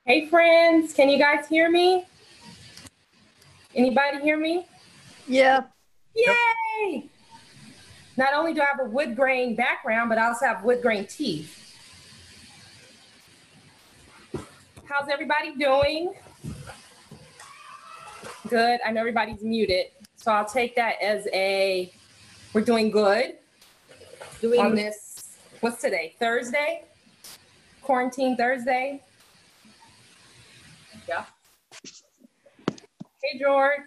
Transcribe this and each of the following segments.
Hey friends, can you guys hear me? Anybody hear me? Yeah. Yep. Yay! Not only do I have a wood grain background, but I also have wood grain teeth. How's everybody doing? Good. I know everybody's muted, so I'll take that as we're doing good on this, what's today? Thursday? Quarantine Thursday? Yeah. Hey, George.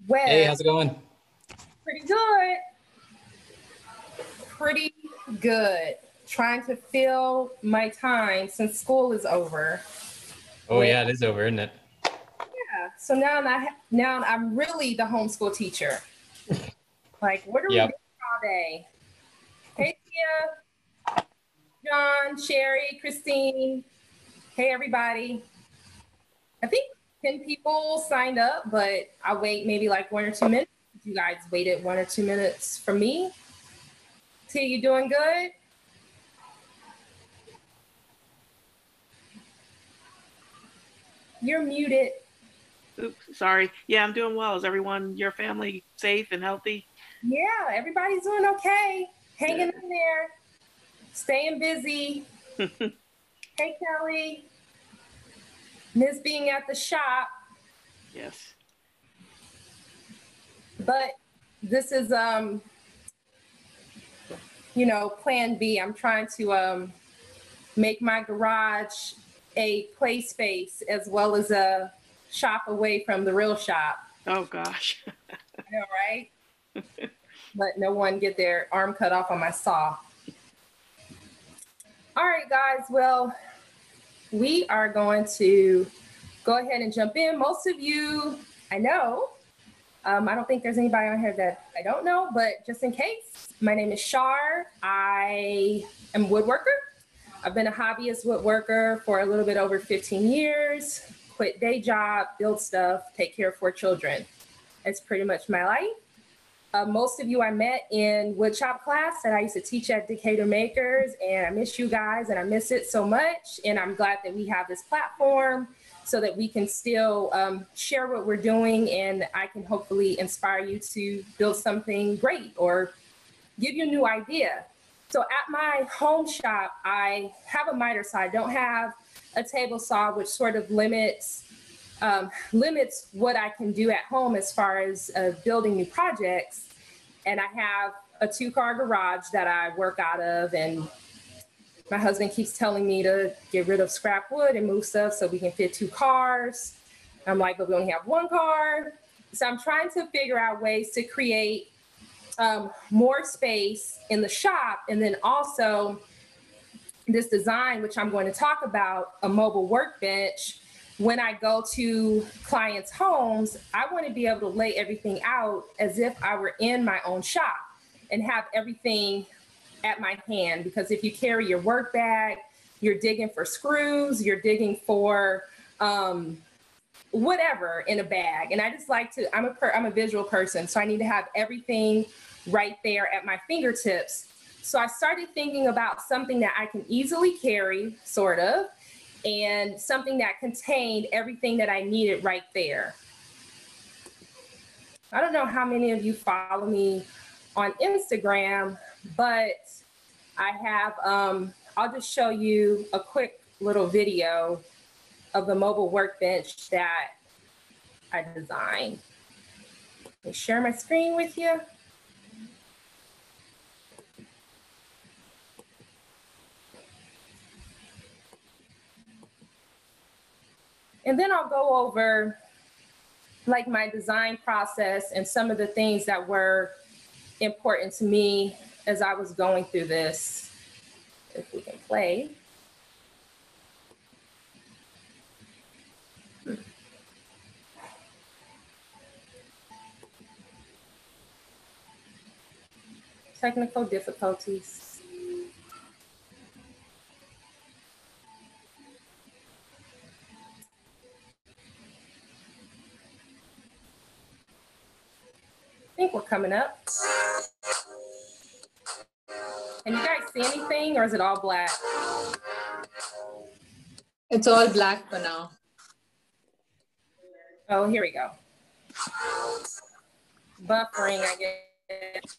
Well, Hey, how's it going? pretty good. Pretty good. Trying to fill my time since school is over. Oh yeah, it is over, isn't it? Yeah. So now I'm really the homeschool teacher. Like, what are we doing Yep. all day? Hey, Tia, John, Sherry, Christine. Hey, everybody. I think 10 people signed up, but I'll wait maybe like 1 or 2 minutes. You guys waited 1 or 2 minutes for me. Tia, you doing good? You're muted. Oops, sorry. Yeah, I'm doing well. Is everyone, your family, safe and healthy? Yeah, everybody's doing okay. Hanging Good. in there, staying busy. Hey, Kelly. Miss being at the shop, Yes. but this is plan B. I'm trying to make my garage a play space as well as a shop away from the real shop. Oh gosh. I know, right? Let no one get their arm cut off on my saw. All right, guys. Well, we are going to go ahead and jump in. Most of you, I know. I don't think there's anybody on here that I don't know, but just in case, my name is Shar. I am a woodworker. I've been a hobbyist woodworker for a little bit over 15 years, quit day job, build stuff, take care of 4 children. It's pretty much my life. Most of you I met in woodshop class that I used to teach at Decatur Makers, and I miss you guys and I miss it so much. And I'm glad that we have this platform so that we can still share what we're doing, and I can hopefully inspire you to build something great or give you a new idea. So at my home shop, I have a miter saw. I don't have a table saw, which sort of limits what I can do at home as far as building new projects. And I have a 2-car garage that I work out of, and my husband keeps telling me to get rid of scrap wood and move stuff so we can fit 2 cars. I'm like, but we only have 1 car. So I'm trying to figure out ways to create more space in the shop, and then also this design, which I'm going to talk about, a mobile workbench. When I go to clients' homes, I want to be able to lay everything out as if I were in my own shop and have everything at my hand. Because if you carry your work bag, you're digging for screws, you're digging for whatever in a bag. And I just like to, I'm a visual person, so I need to have everything right there at my fingertips. So I started thinking about something that I can easily carry, sort of, and something that contained everything that I needed right there. I don't know how many of you follow me on Instagram, but I have, I'll just show you a quick little video of the mobile workbench that I designed. Let me share my screen with you. And then I'll go over like my design process and some of the things that were important to me as I was going through this. If we can play. Technical difficulties. I think we're coming up. Can you guys see anything or is it all black? It's all black for now. Oh, here we go. Buffering, I guess.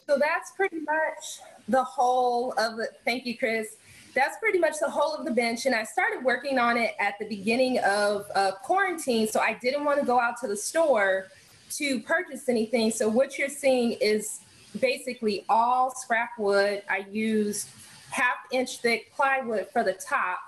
So that's pretty much the whole of it. Thank you, Chris. That's pretty much the whole of the bench. And I started working on it at the beginning of quarantine. So I didn't want to go out to the store to purchase anything. So what you're seeing is basically all scrap wood. I used 1/2-inch thick plywood for the top.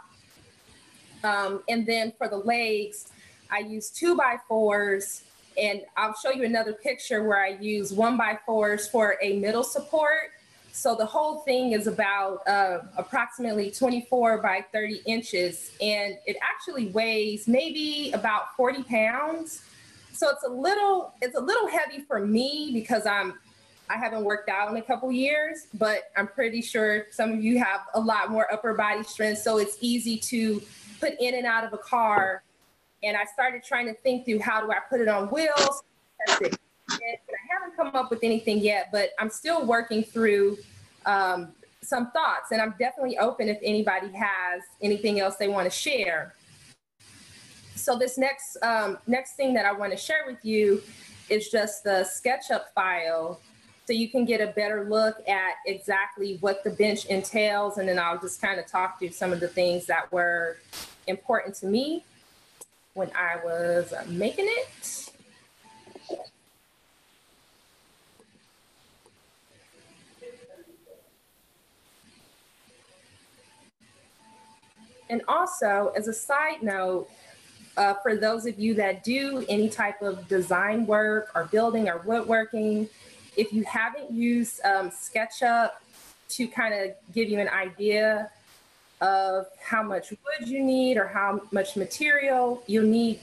And then for the legs, I used 2x4s. And I'll show you another picture where I use 1x4s for a middle support. So the whole thing is about approximately 24 by 30 inches. And it actually weighs maybe about 40 pounds. So it's a little heavy for me because I haven't worked out in a couple years, but I'm pretty sure some of you have a lot more upper body strength. So it's easy to put in and out of a car. And I started trying to think through how do I put it on wheels. And I haven't come up with anything yet, but I'm still working through some thoughts. And I'm definitely open if anybody has anything else they want to share. So this next thing that I want to share with you is just the SketchUp file. So you can get a better look at exactly what the bench entails. And then I'll just kind of talk through some of the things that were important to me when I was making it. And also, as a side note, for those of you that do any type of design work or building or woodworking, if you haven't used SketchUp to kind of give you an idea of how much wood you need or how much material you'll need,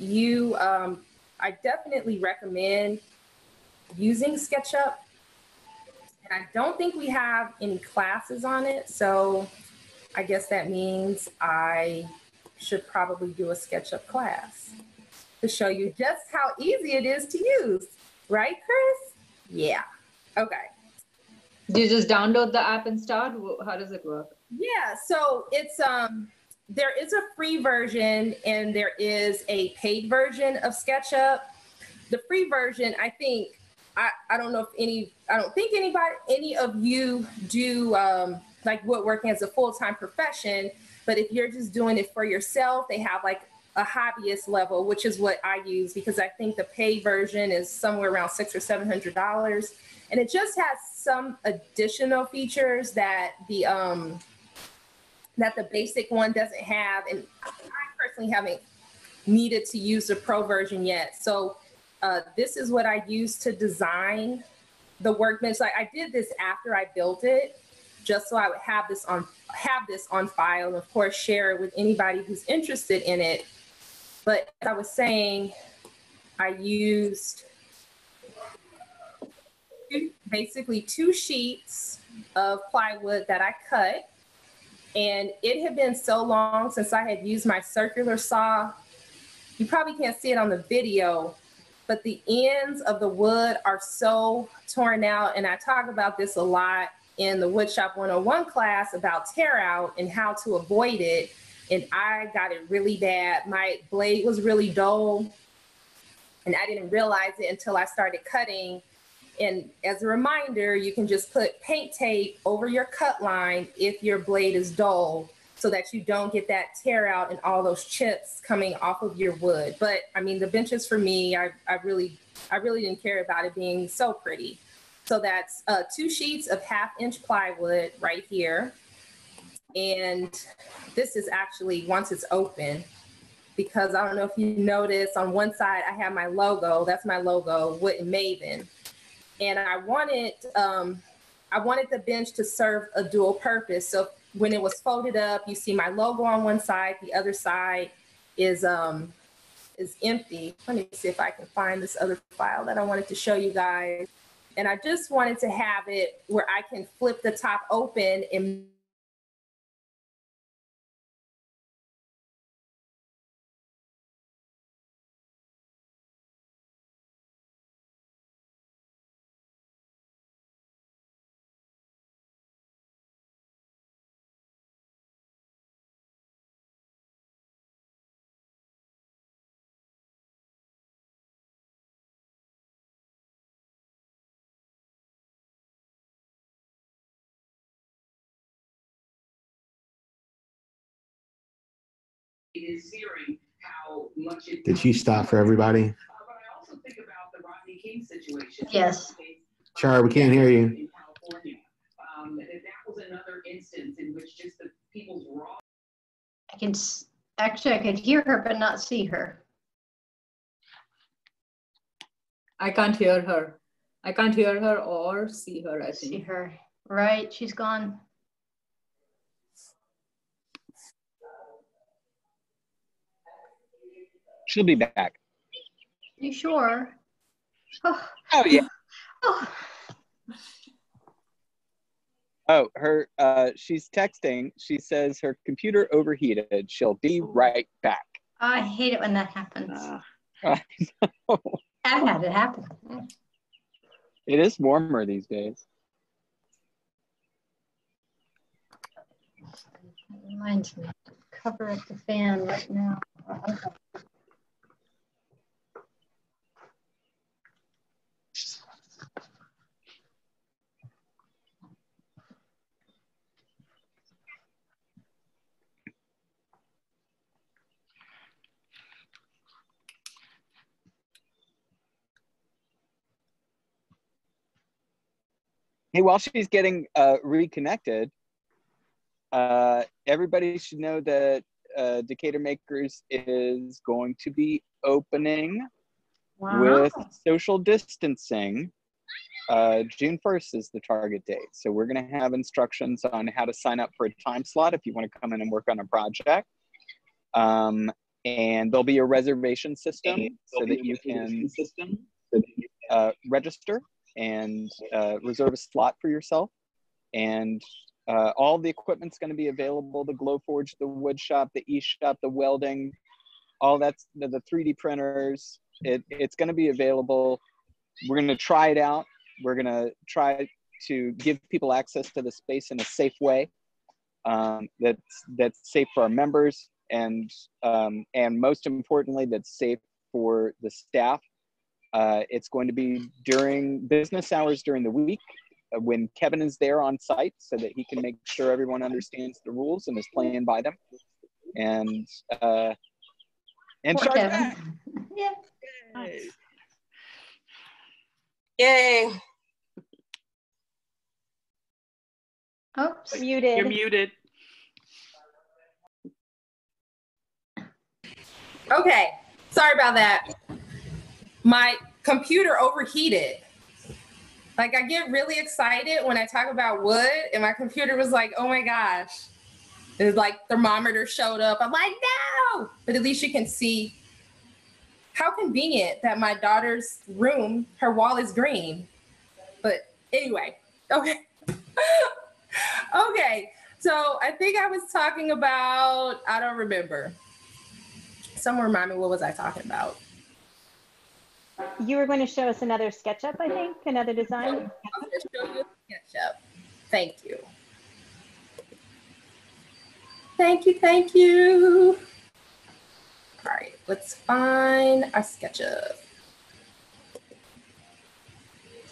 I definitely recommend using SketchUp. And I don't think we have any classes on it, so I guess that means I should probably do a SketchUp class to show you just how easy it is to use. Right, Chris? Yeah. Okay. Do you just download the app and start? How does it work? Yeah, so it's there is a free version and there is a paid version of SketchUp. The free version, I think, I don't know if I don't think any of you do like woodworking as a full-time profession, but if you're just doing it for yourself, they have like a hobbyist level, which is what I use because I think the paid version is somewhere around $600 or $700. And it just has some additional features that the basic one doesn't have. And I personally haven't needed to use the pro version yet. So this is what I use to design the workbench. Like I did this after I built it, just so I would have this on file, and of course share it with anybody who's interested in it. But as I was saying, I used basically 2 sheets of plywood that I cut. And it had been so long since I had used my circular saw. You probably can't see it on the video, but the ends of the wood are so torn out. And I talk about this a lot in the Woodshop 101 class about tear out and how to avoid it. And I got it really bad. My blade was really dull, and I didn't realize it until I started cutting. And as a reminder, you can just put paint tape over your cut line if your blade is dull, so that you don't get that tear out and all those chips coming off of your wood. But I mean, the benches for me, I really didn't care about it being so pretty. So that's 2 sheets of 1/2-inch plywood right here. And this is actually once it's open, because I don't know if you noticed on one side, I have my logo. That's my logo, WoodenMaven. And I wanted the bench to serve a dual purpose. So when it was folded up, you see my logo on one side, the other side is empty. Let me see if I can find this other file that I wanted to show you guys. And I just wanted to have it where I can flip the top open and is hearing how much it. Did she stop for everybody? But I also think about the Rodney King situation. Yes. Char, we can't hear you. In California, that was another instance in which just the people's raw. I could hear her but not see her. I can't hear her. I can't hear her or see her, I think. See her. Right, she's gone. She'll be back. You sure? Oh yeah. Oh. Oh, she's texting. She says her computer overheated. She'll be right back. I hate it when that happens. I know. I've had it happen. It is warmer these days. That reminds me to cover up the fan right now. Hey, while she's getting reconnected, everybody should know that Decatur Makers is going to be opening with social distancing. June 1st is the target date. So we're going to have instructions on how to sign up for a time slot if you want to come in and work on a project. And there'll be a reservation system so that you can register and reserve a slot for yourself. And all the equipment's going to be available: the Glowforge, the wood shop, the e-shop, the welding, all that's the 3D printers. It's going to be available. We're going to try it out. We're going to try to give people access to the space in a safe way that's safe for our members, and most importantly, that's safe for the staff. It's going to be during business hours during the week when Kevin is there on site, so that he can make sure everyone understands the rules and is playing by them. And Poor Kevin. Yeah. Nice. Yay. Oops. Muted. You're muted. Okay, sorry about that. My computer overheated. Like, I get really excited when I talk about wood, and my computer was like, oh my gosh. It was like thermometer showed up. I'm like, no! But at least you can see how convenient that my daughter's room, her wall is green. But anyway, okay. Okay, so I think I was talking about, I don't remember. Someone remind me, what was I talking about? You were going to show us another SketchUp, I think, another design. I was going to show you a SketchUp. Thank you. Thank you, thank you. All right, let's find our SketchUp.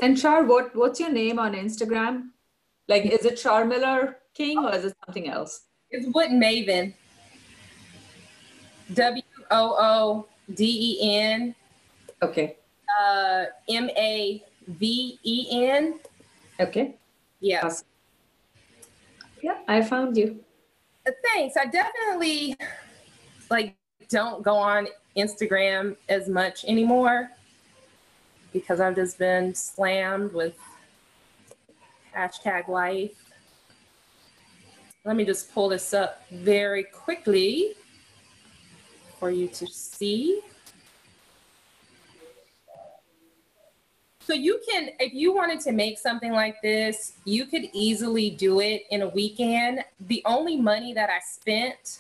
And Char, what's your name on Instagram? Like, is it Char Miller King or is it something else? It's WoodenMaven. WoodenMaven. Okay. Maven. Okay. Yeah. Awesome. Yeah, I found you. Thanks. I definitely don't go on Instagram as much anymore because I've just been slammed with #life. Let me just pull this up very quickly for you to see. So you can, if you wanted to make something like this, you could easily do it in a weekend. The only money that I spent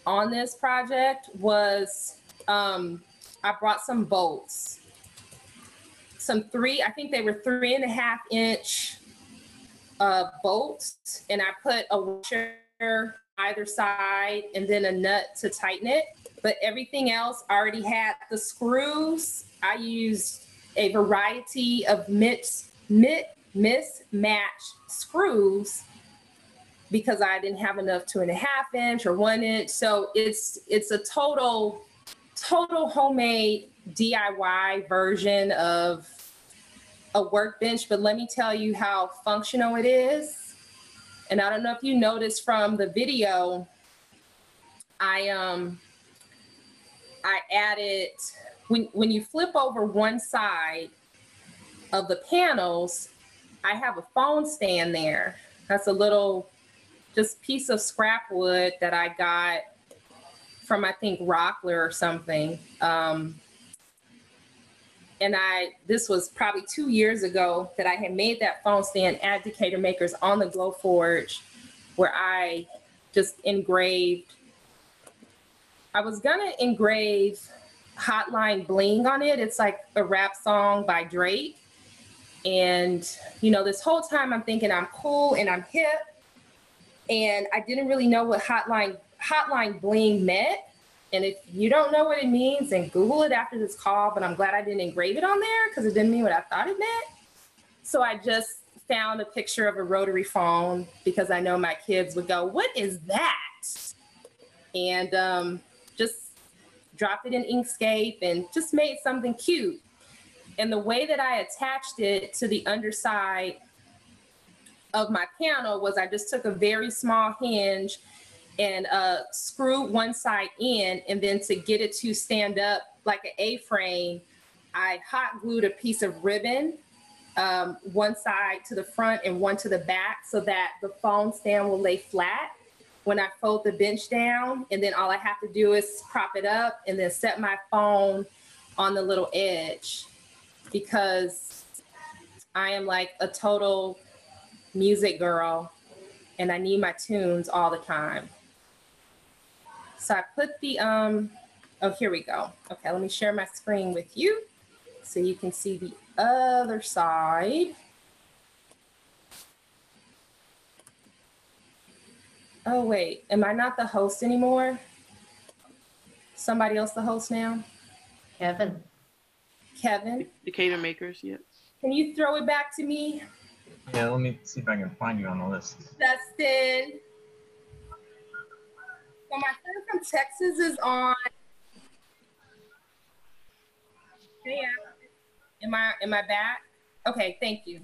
on this project was, I brought some bolts, I think they were 3.5 inch bolts, and I put a washer either side and then a nut to tighten it. But everything else already had the screws. I used a variety of mismatched screws because I didn't have enough 2.5 inch or 1 inch. So it's a total homemade DIY version of a workbench. But let me tell you how functional it is. And I don't know if you noticed from the video, I added, when you flip over one side of the panels, I have a phone stand there. That's a little just piece of scrap wood that I got from, I think, Rockler or something. And this was probably 2 years ago that I had made that phone stand at Decatur Makers on the Glowforge, where I just engraved. I was gonna engrave Hotline Bling on it. It's like a rap song by Drake. And, you know, this whole time I'm thinking I'm cool and I'm hip. And I didn't really know what Hotline Bling meant. And if you don't know what it means, then Google it after this call. But I'm glad I didn't engrave it on there because it didn't mean what I thought it meant. So I just found a picture of a rotary phone because I know my kids would go, "What is that?" And just dropped it in Inkscape and just made something cute. And the way that I attached it to the underside of my panel was I just took a very small hinge and screwed one side in, and then to get it to stand up like an A-frame, I hot glued a piece of ribbon, one side to the front and one to the back, so that the phone stand will lay flat when I fold the bench down. And then all I have to do is prop it up and then set my phone on the little edge, because I am like a total music girl and I need my tunes all the time. So I put the, oh, here we go. Okay, let me share my screen with you so you can see the other side. Oh, wait, am I not the host anymore? Somebody else the host now? Kevin. Kevin? Decatur Makers, yeah. Can you throw it back to me? Yeah, let me see if I can find you on the list. Dustin. So my friend from Texas is on. Hey, am I back? Okay, thank you.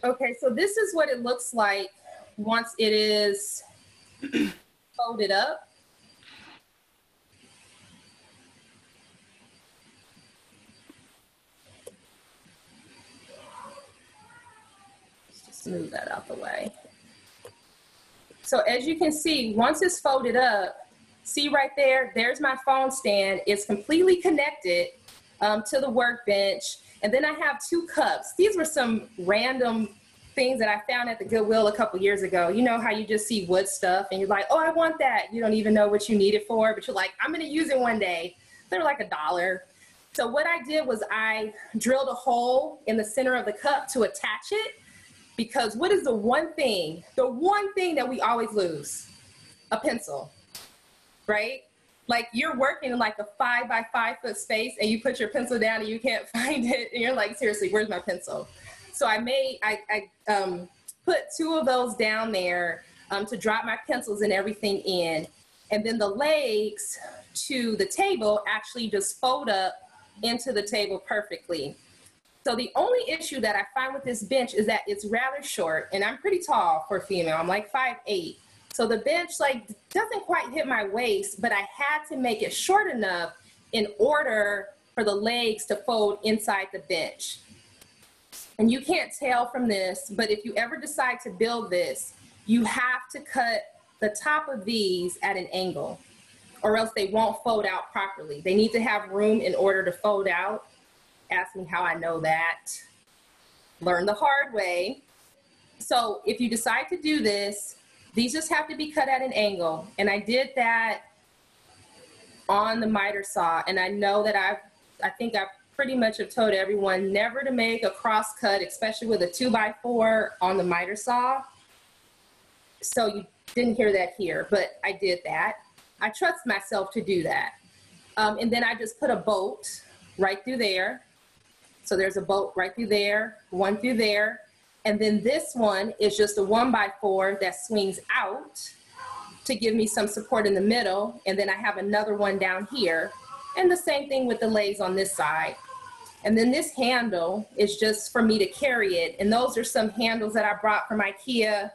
Okay, so this is what it looks like once it is folded up. Let's just move that out the way. So as you can see, once it's folded up, see right there, there's my phone stand. It's completely connected to the workbench. And then I have 2 cups. These were some random things that I found at the Goodwill a couple years ago. You know how you just see wood stuff and you're like, oh, I want that. You don't even know what you need it for, but you're like, I'm gonna use it one day. They're like $1. So what I did was I drilled a hole in the center of the cup to attach it, because what is the one thing that we always lose? A pencil, right? Like you're working in like a 5 by 5 foot space and you put your pencil down and you can't find it. And you're like, seriously, where's my pencil? So I put 2 of those down there to drop my pencils and everything in. And then the legs to the table actually just fold up into the table perfectly. So the only issue that I find with this bench is that it's rather short, and I'm pretty tall for a female. I'm like 5'8". So the bench like doesn't quite hit my waist, but I had to make it short enough in order for the legs to fold inside the bench. And you can't tell from this, but if you ever decide to build this, you have to cut the top of these at an angle, or else they won't fold out properly. They need to have room in order to fold out. Ask me how I know that. Learn the hard way. So if you decide to do this, these just have to be cut at an angle. And I did that on the miter saw. And I know that I think I pretty much have told everyone never to make a cross cut, especially with a 2x4 on the miter saw. So you didn't hear that here, but I did that. I trust myself to do that. And then I just put a bolt right through there. So there's a bolt right through there, one through there. And then this one is just a 1x4 that swings out to give me some support in the middle. And then I have another one down here. And the same thing with the legs on this side. And then this handle is just for me to carry it. And those are some handles that I brought from IKEA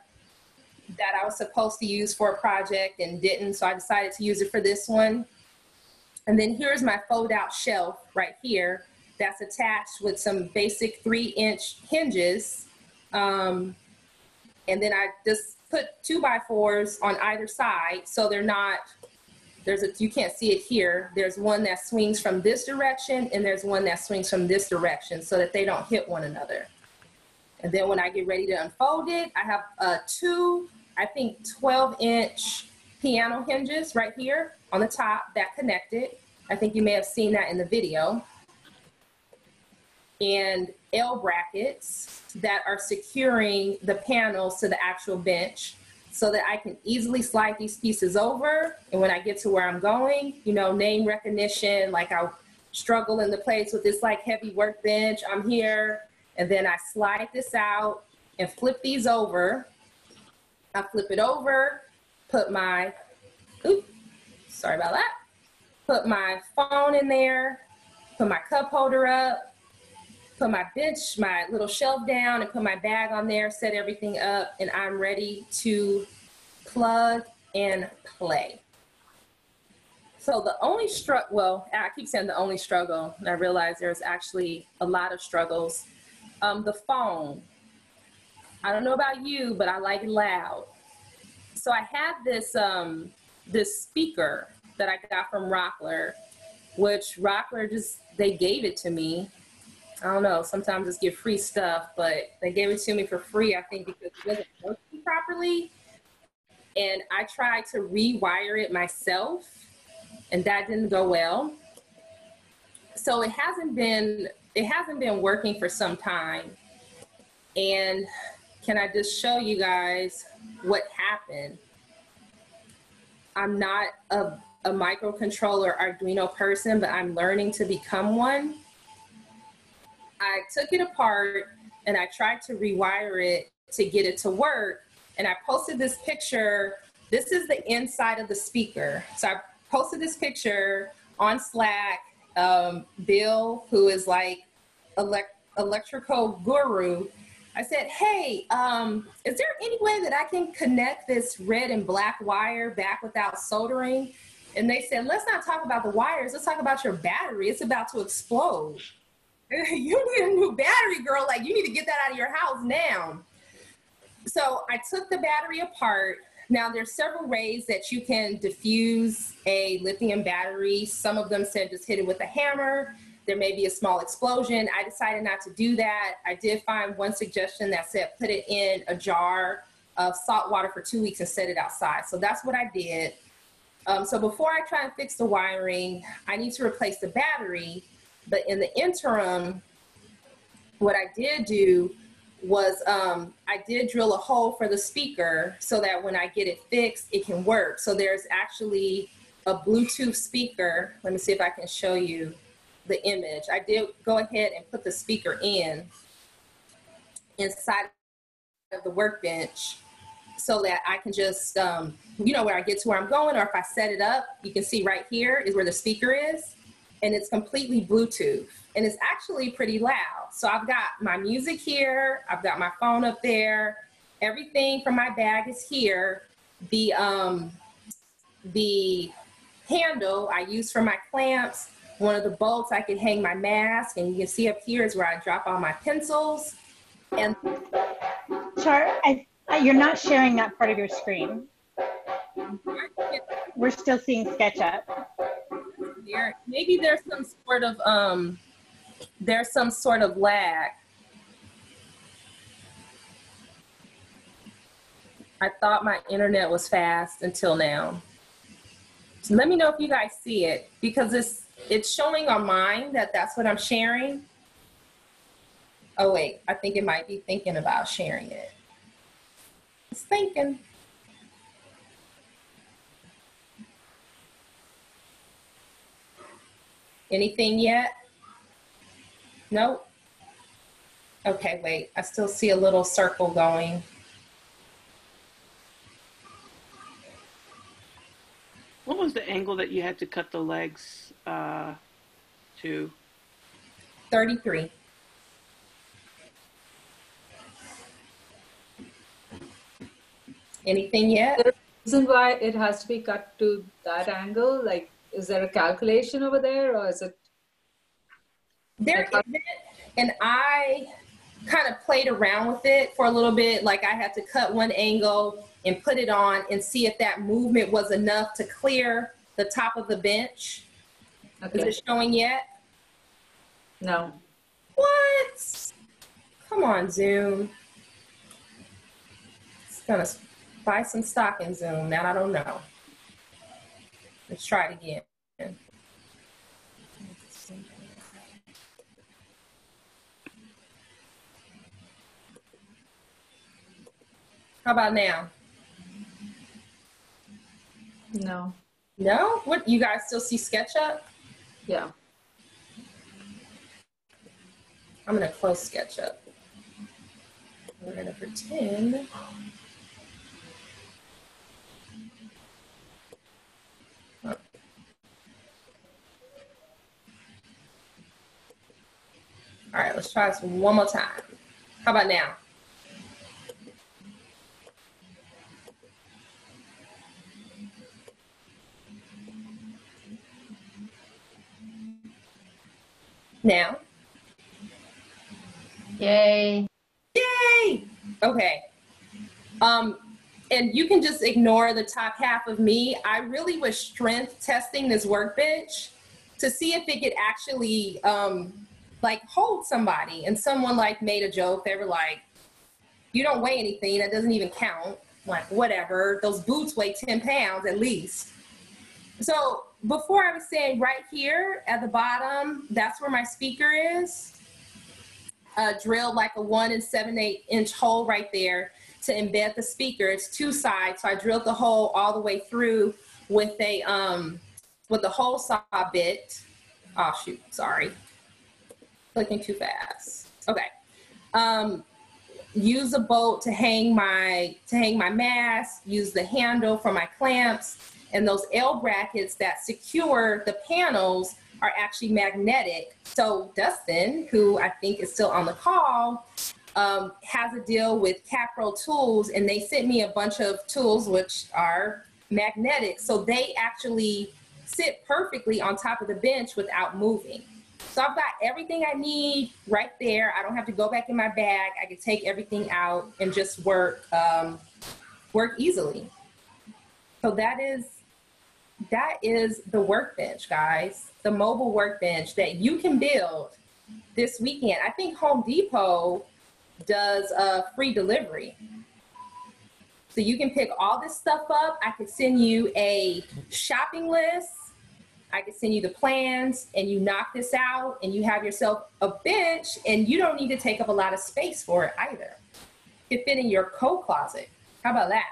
that I was supposed to use for a project and didn't. So I decided to use it for this one. And then here's my fold out shelf right here that's attached with some basic 3-inch hinges. And then I just put 2x4s on either side. So they're not, you can't see it here. There's one that swings from this direction and there's one that swings from this direction so that they don't hit one another. And then when I get ready to unfold it, I have 2, I think 12-inch piano hinges right here on the top that connect it. I think you may have seen that in the video. And L brackets that are securing the panels to the actual bench so that I can easily slide these pieces over. And when I get to where I'm going, you know, name recognition, like I struggle in the place with this like heavy workbench, I'm here. And then I slide this out and flip these over. I flip it over, put my, sorry about that. Put my phone in there, put my cup holder up, put my bench, my little shelf down, and put my bag on there, set everything up, and I'm ready to plug and play. So the only struggle, well, I keep saying the only struggle, and I realize there's actually a lot of struggles. The phone. I don't know about you, but I like it loud. So I had this, this speaker that I got from Rockler, which Rockler they gave it to me. I don't know, sometimes just give free stuff, but they gave it to me for free, I think, because it wasn't working properly. And I tried to rewire it myself, and that didn't go well. So it hasn't been working for some time. And can I just show you guys what happened? I'm not a microcontroller Arduino person, but I'm learning to become one. I took it apart and I tried to rewire it to get it to work. And I posted this picture. This is the inside of the speaker. So I posted this picture on Slack. Bill, who is like electrical guru, I said, hey, is there any way that I can connect this red and black wire back without soldering? And they said, let's not talk about the wires. Let's talk about your battery. It's about to explode. You need a new battery, girl. Like, you need to get that out of your house now. So I took the battery apart. Now, there's several ways that you can diffuse a lithium battery. Some of them said just hit it with a hammer. there may be a small explosion. I decided not to do that. I did find one suggestion that said put it in a jar of salt water for 2 weeks and set it outside. So that's what I did. So before I try and fix the wiring, I need to replace the battery. But in the interim, what I did do was I did drill a hole for the speaker so that when I get it fixed, it can work. So there's actually a Bluetooth speaker. Let me see if I can show you the image. I did go ahead and put the speaker inside of the Workbench so that I can just, you know, where I get to where I'm going, or if I set it up, you can see right here is where the speaker is, and it's completely Bluetooth, and it's actually pretty loud. So I've got my music here, I've got my phone up there, everything from my bag is here. The handle I use for my clamps, one of the bolts I can hang my mask, and you can see up here is where I drop all my pencils. And Char, you're not sharing that part of your screen. We're still seeing SketchUp. Maybe there's some sort of lag. I thought my internet was fast until now. So let me know if you guys see it, because it's showing on mine that that's what I'm sharing. Oh wait, I think it might be thinking about sharing it. It's thinking. Anything yet? Nope. Okay, wait, I still see a little circle going. What was the angle that you had to cut the legs to? 33. Anything yet? Is there a reason why it has to be cut to that angle? Like, is there a calculation over there, or is it? There isn't, and I kind of played around with it for a little bit. Like, I had to cut one angle and put it on and see if that movement was enough to clear the top of the bench. Okay. Is it showing yet? No. What? Come on, Zoom. It's gonna buy some stock in Zoom. Now I don't know. Let's try it again. How about now? No. No? What, you guys still see SketchUp? Yeah. I'm gonna close SketchUp. We're gonna pretend. Oh. All right, let's try this one more time. How about now? Now? Yay. Yay! Okay. And you can just ignore the top half of me. I really was strength testing this Workbench to see if it could actually like hold somebody. And someone like made a joke. They were like, you don't weigh anything. That doesn't even count. Like, whatever. Those boots weigh 10 pounds at least. So before I was saying right here at the bottom, that's where my speaker is. Drilled like a 1 7/8 inch hole right there to embed the speaker. It's two sides, so I drilled the hole all the way through with a hole saw bit. Oh shoot, sorry, clicking too fast. Okay. Use a bolt to hang my mask. Use the handle for my clamps, and those L brackets that secure the panels are actually magnetic. So Dustin, who I think is still on the call, has a deal with Capro Tools, and they sent me a bunch of tools which are magnetic. So they actually sit perfectly on top of the bench without moving. So I've got everything I need right there. I don't have to go back in my bag. I can take everything out and just work easily. So that is that is the workbench, guys. The mobile workbench that you can build this weekend. I think Home Depot does free delivery. So you can pick all this stuff up. I could send you a shopping list. I could send you the plans, and you knock this out and you have yourself a bench, and you don't need to take up a lot of space for it either. It fit in your coat closet. How about that?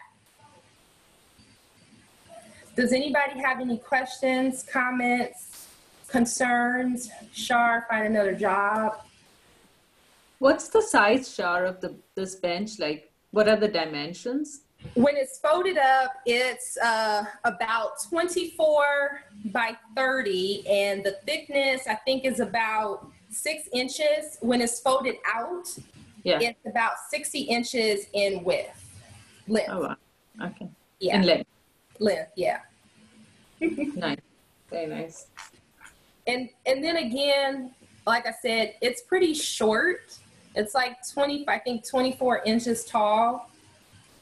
Does anybody have any questions, comments, concerns? Shar, find another job. What's the size, Shar, of this bench? Like, what are the dimensions? When it's folded up, it's about 24 by 30, and the thickness, I think, is about 6 inches. When it's folded out, it's about 60 inches in length. Oh, wow. Okay. Yeah. And length. Length, yeah. Nice. Very nice. And then again, like I said, it's pretty short. It's like 24 inches tall,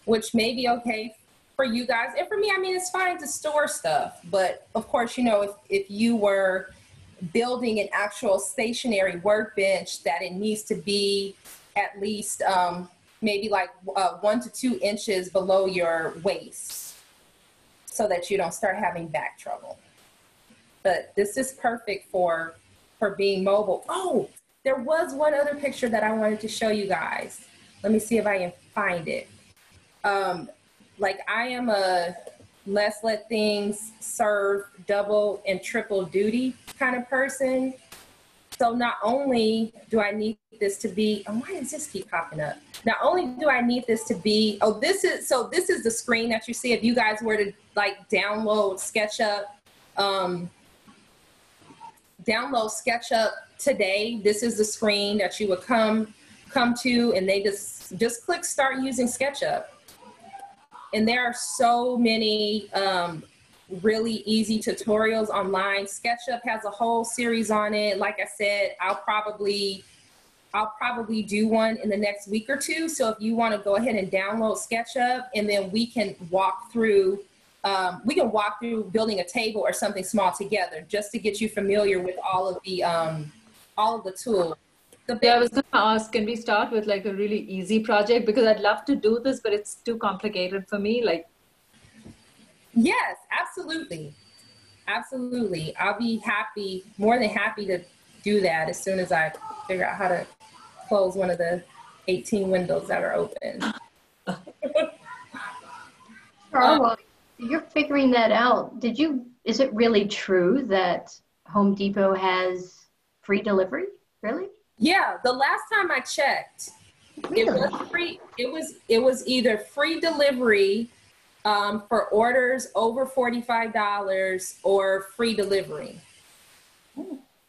which may be okay for you guys. And for me, I mean, it's fine to store stuff. But of course, you know, if you were building an actual stationary workbench, that it needs to be at least maybe like 1 to 2 inches below your waist, so that you don't start having back trouble. But this is perfect for being mobile. Oh, there was one other picture that I wanted to show you guys. Let me see if I can find it. Like, I am a let's let things serve double and triple duty kind of person. So not only do I need this to be, oh, why does this keep popping up? Not only do I need this to be, this is the screen that you see if you guys were to like download SketchUp today. This is the screen that you would come to, and they just click start using SketchUp. And there are so many really easy tutorials online. SketchUp has a whole series on it. Like I said, I'll probably do one in the next week or two. So if you want to go ahead and download SketchUp, and then we can walk through building a table or something small together, just to get you familiar with all of the tools. Yeah, I was going to ask, can we start with like a really easy project? Because I'd love to do this, but it's too complicated for me. Like, yes, absolutely. Absolutely. I'll be more than happy to do that as soon as I figure out how to close one of the 18 windows that are open. Well, you're figuring that out. Is it really true that Home Depot has free delivery? Really? Yeah, the last time I checked, it was free. It was either free delivery for orders over $45 or free delivery.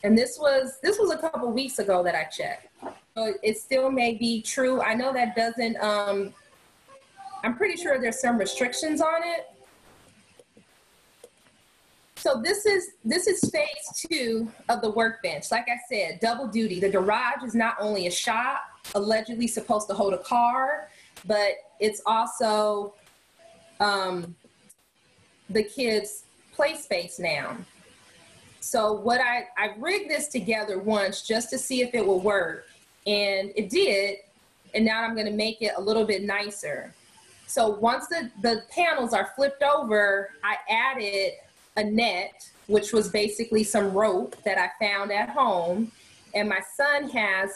And this was a couple weeks ago that I checked. So it still may be true. I know that doesn't. I'm pretty sure there's some restrictions on it. So this is phase 2 of the workbench. Like I said, double duty. The garage is not only a shop, allegedly supposed to hold a car, but it's also the kids' play space now. So what I rigged this together once just to see if it would work, and it did. And now I'm going to make it a little bit nicer. So once the panels are flipped over, I added a net, which was basically some rope that I found at home. And my son has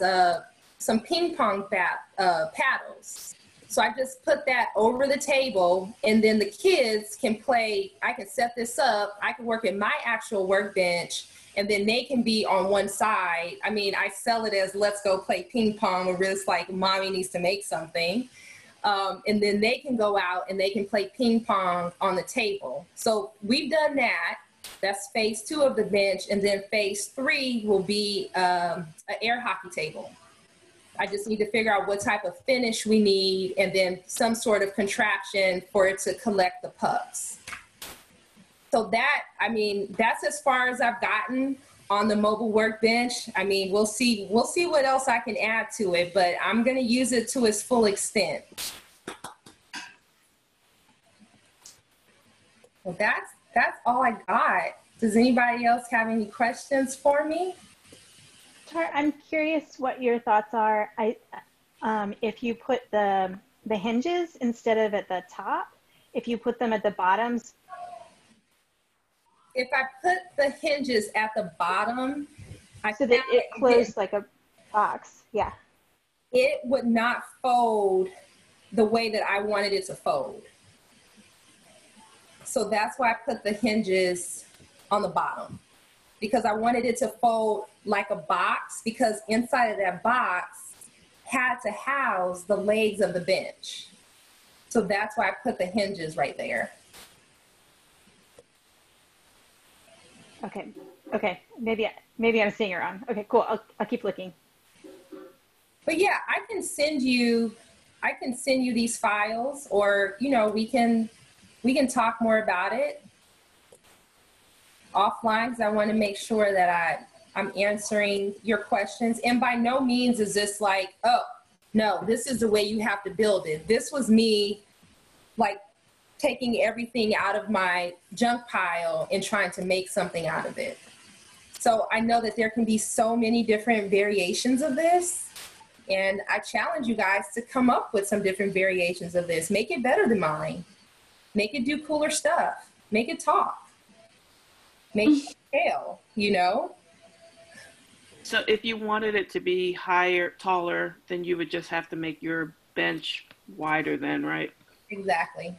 some ping pong paddles. So I just put that over the table, and then the kids can play. I can set this up. I can work in my actual workbench, and then they can be on one side. I mean, I sell it as let's go play ping pong, where it's like mommy needs to make something. And then they can go out and they can play ping pong on the table. So we've done that. That's phase 2 of the bench. And then phase 3 will be an air hockey table. I just need to figure out what type of finish we need, and then some sort of contraption for it to collect the pucks. So that's as far as I've gotten on the mobile workbench. I mean, we'll see what else I can add to it, but I'm going to use it to its full extent. Well, That's all I got. Does anybody else have any questions for me? I'm curious what your thoughts are. If you put the hinges instead of at the top, if you put them at the bottoms. If I put the hinges at the bottom, So that it closed like a box, yeah. It would not fold the way that I wanted it to fold. So that's why I put the hinges on the bottom, because I wanted it to fold like a box, because inside of that box had to house the legs of the bench. So that's why I put the hinges right there. Okay. Maybe I'm seeing it wrong. Okay, cool. I'll keep looking. But yeah, I can send you these files, or we can talk more about it offline, because I want to make sure that I'm answering your questions. And by no means is this like, oh no, this is the way you have to build it. This was me like taking everything out of my junk pile and trying to make something out of it. So I know that there can be so many different variations of this, and I challenge you guys to come up with some different variations of this. Make it better than mine. Make it do cooler stuff. Make it talk. Make it scale, So if you wanted it to be higher, taller, then you would just have to make your bench wider then, right? Exactly.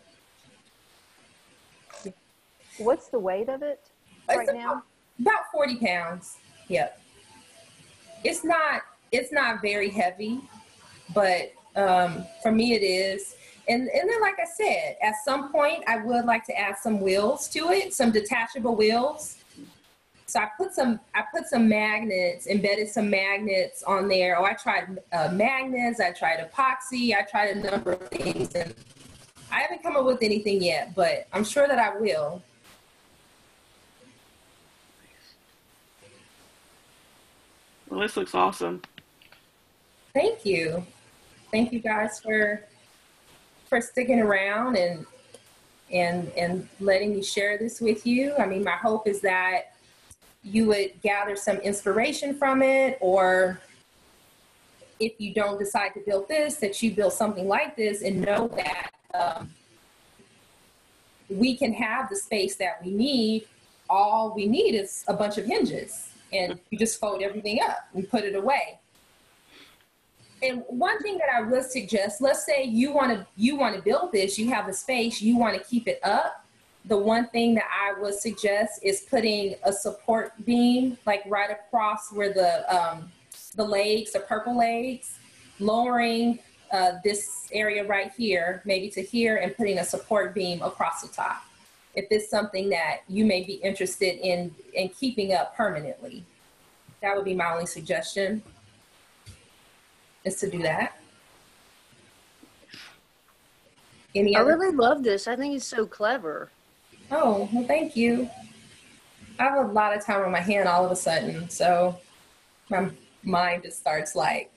What's the weight of it right now? About 40 pounds. Yep. It's not very heavy, but for me it is. And then, like I said, at some point I would like to add some wheels to it, some detachable wheels. So I put some magnets, embedded some magnets on there. Oh, I tried magnets, I tried epoxy, I tried a number of things, and I haven't come up with anything yet, but I'm sure that I will. Well, this looks awesome. Thank you. Thank you guys for sticking around and letting me share this with you. I mean, my hope is that you would gather some inspiration from it, or if you don't decide to build this, that you build something like this and know that we can have the space that we need. All we need is a bunch of hinges, and you just fold everything up and put it away. And one thing that I would suggest, let's say you want to build this, you have the space, you want to keep it up. The one thing that I would suggest is putting a support beam, like right across where the legs, the purple legs, lowering this area right here, maybe to here, and putting a support beam across the top. If it's something that you may be interested in keeping up permanently, that would be my only suggestion, is to do that. I really love this. I think it's so clever. Oh, well, thank you. I have a lot of time on my hand all of a sudden, so my mind just starts like,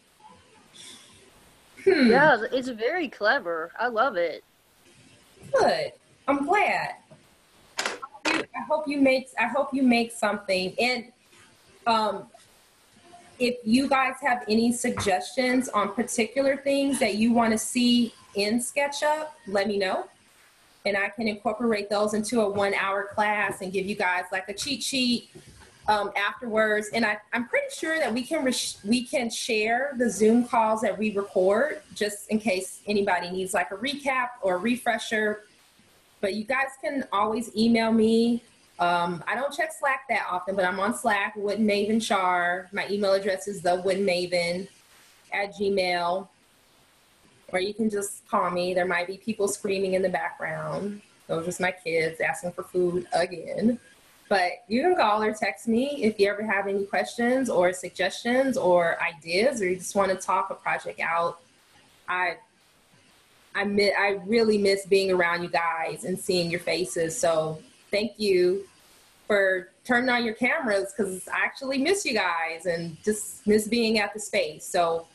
Yeah, it's very clever. I love it. Good. I'm glad. I hope you make something. And if you guys have any suggestions on particular things that you want to see in SketchUp, let me know. And I can incorporate those into a 1-hour class and give you guys like a cheat sheet afterwards. And I'm pretty sure that we can share the Zoom calls that we record, just in case anybody needs like a recap or a refresher. But you guys can always email me. I don't check Slack that often, but I'm on Slack, WoodenMaven Char. My email address is thewoodenmaven@gmail.com. Or you can just call me. There might be people screaming in the background. Those are just my kids asking for food again. But you can call or text me if you ever have any questions or suggestions or ideas, or you just want to talk a project out. I really miss being around you guys and seeing your faces. So thank you for turning on your cameras, because I actually miss you guys and just miss being at the space. So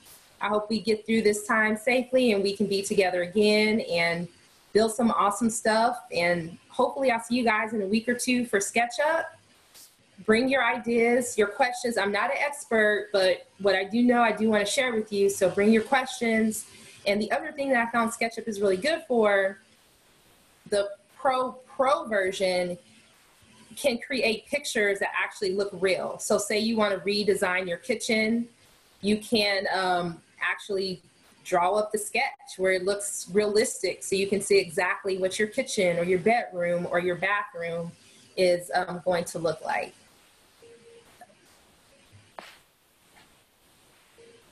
I hope we get through this time safely and we can be together again. And build some awesome stuff. And hopefully I'll see you guys in a week or two for SketchUp. Bring your ideas, your questions. I'm not an expert, but what I do know, I do want to share with you. So bring your questions. And the other thing that I found SketchUp is really good for, the pro version can create pictures that actually look real. So say you want to redesign your kitchen, you can actually draw up the sketch where it looks realistic, so you can see exactly what your kitchen or your bedroom or your bathroom is going to look like.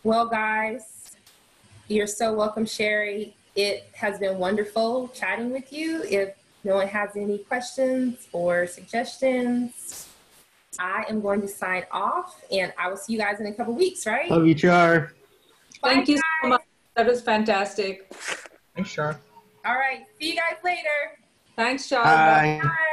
Well, guys, you're so welcome, Sherry. It has been wonderful chatting with you. If no one has any questions or suggestions, I am going to sign off, and I will see you guys in a couple weeks, right? Love you, Char. Bye, Thank you guys. so much. That was fantastic. Thanks, Char. All right. See you guys later. Thanks, Char. Bye. Bye.